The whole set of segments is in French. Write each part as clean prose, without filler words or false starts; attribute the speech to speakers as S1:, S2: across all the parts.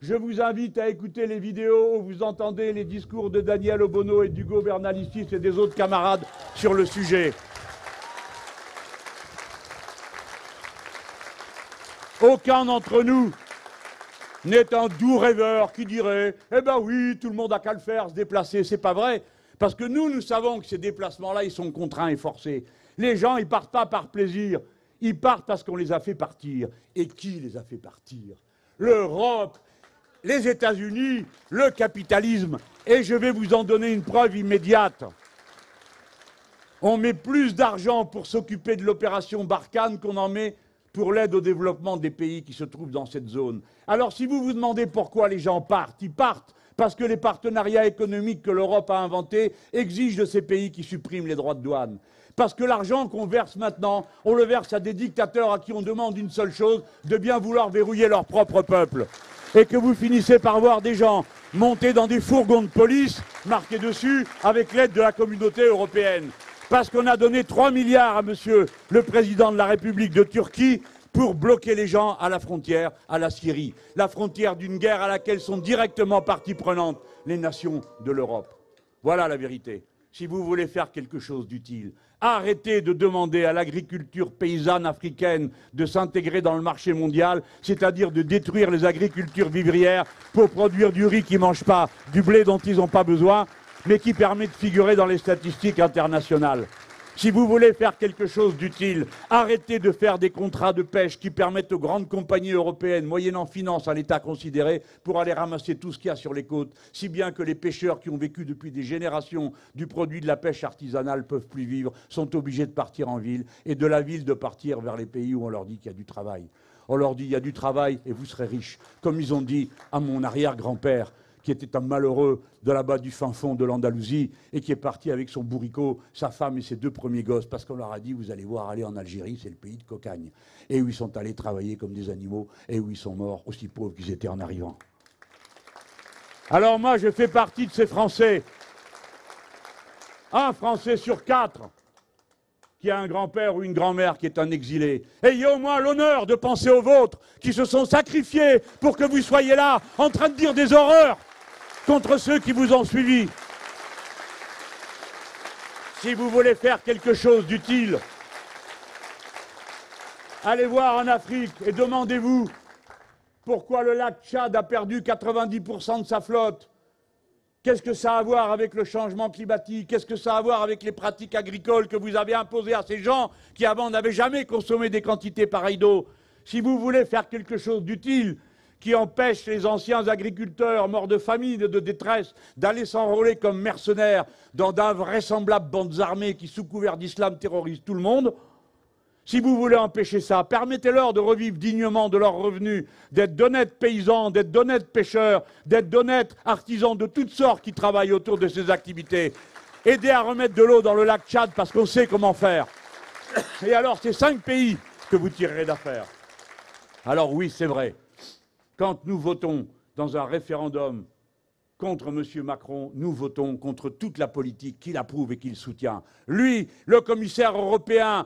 S1: Je vous invite à écouter les vidéos où vous entendez les discours de Daniel Obono et d'Hugo Bernalicis et des autres camarades sur le sujet. Aucun d'entre nous n'est un doux rêveur qui dirait « Eh ben oui, tout le monde a qu'à le faire, se déplacer ». C'est pas vrai, parce que nous savons que ces déplacements-là, ils sont contraints et forcés. Les gens, ils partent pas par plaisir, ils partent parce qu'on les a fait partir. Et qui les a fait partir? L'Europe, les États-Unis, le capitalisme. Et je vais vous en donner une preuve immédiate. On met plus d'argent pour s'occuper de l'opération Barkhane qu'on en met pour l'aide au développement des pays qui se trouvent dans cette zone. Alors si vous vous demandez pourquoi les gens partent, ils partent parce que les partenariats économiques que l'Europe a inventés exigent de ces pays qui suppriment les droits de douane. Parce que l'argent qu'on verse maintenant, on le verse à des dictateurs à qui on demande une seule chose, de bien vouloir verrouiller leur propre peuple. Et que vous finissez par voir des gens monter dans des fourgons de police, marqués dessus, avec l'aide de la communauté européenne. Parce qu'on a donné 3 milliards à monsieur le président de la République de Turquie pour bloquer les gens à la frontière, à la Syrie. La frontière d'une guerre à laquelle sont directement partie prenante les nations de l'Europe. Voilà la vérité. Si vous voulez faire quelque chose d'utile, arrêtez de demander à l'agriculture paysanne africaine de s'intégrer dans le marché mondial, c'est-à-dire de détruire les agricultures vivrières pour produire du riz qui ne mange pas, du blé dont ils n'ont pas besoin, mais qui permet de figurer dans les statistiques internationales. Si vous voulez faire quelque chose d'utile, arrêtez de faire des contrats de pêche qui permettent aux grandes compagnies européennes, moyennant finance à l'État considéré, pour aller ramasser tout ce qu'il y a sur les côtes, si bien que les pêcheurs qui ont vécu depuis des générations du produit de la pêche artisanale ne peuvent plus vivre, sont obligés de partir en ville, et de la ville de partir vers les pays où on leur dit qu'il y a du travail. On leur dit il y a du travail et vous serez riches, comme ils ont dit à mon arrière-grand-père, qui était un malheureux de là-bas du fin fond de l'Andalousie et qui est parti avec son bourricot, sa femme et ses 2 premiers gosses, parce qu'on leur a dit, vous allez voir, aller en Algérie, c'est le pays de cocagne. Et où ils sont allés travailler comme des animaux, et où ils sont morts aussi pauvres qu'ils étaient en arrivant. Alors moi, je fais partie de ces Français. Un Français sur 4 qui a un grand-père ou une grand-mère qui est un exilé. Ayez au moins l'honneur de penser aux vôtres, qui se sont sacrifiés pour que vous soyez là, en train de dire des horreurs contre ceux qui vous ont suivis. Si vous voulez faire quelque chose d'utile, allez voir en Afrique et demandez-vous pourquoi le lac Tchad a perdu 90% de sa flotte. Qu'est-ce que ça a à voir avec le changement climatique? Qu'est-ce que ça a à voir avec les pratiques agricoles que vous avez imposées à ces gens qui avant n'avaient jamais consommé des quantités pareilles d'eau? Si vous voulez faire quelque chose d'utile, qui empêche les anciens agriculteurs morts de famine et de détresse d'aller s'enrôler comme mercenaires dans d'invraisemblables bandes armées qui, sous couvert d'islam, terrorisent tout le monde, si vous voulez empêcher ça, permettez-leur de revivre dignement de leurs revenus, d'être d'honnêtes paysans, d'être d'honnêtes pêcheurs, d'être d'honnêtes artisans de toutes sortes qui travaillent autour de ces activités. Aidez à remettre de l'eau dans le lac Tchad parce qu'on sait comment faire. Et alors, c'est 5 pays que vous tirerez d'affaire. Alors oui, c'est vrai. Quand nous votons dans un référendum contre M. Macron, nous votons contre toute la politique qu'il approuve et qu'il soutient. Lui, le commissaire européen,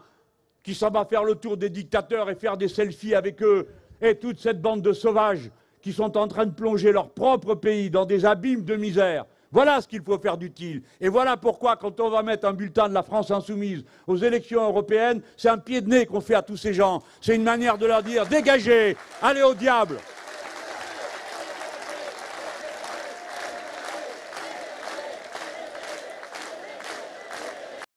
S1: qui s'en va faire le tour des dictateurs et faire des selfies avec eux, et toute cette bande de sauvages qui sont en train de plonger leur propre pays dans des abîmes de misère. Voilà ce qu'il faut faire d'utile. Et voilà pourquoi, quand on va mettre un bulletin de la France insoumise aux élections européennes, c'est un pied de nez qu'on fait à tous ces gens. C'est une manière de leur dire « Dégagez, allez au diable !»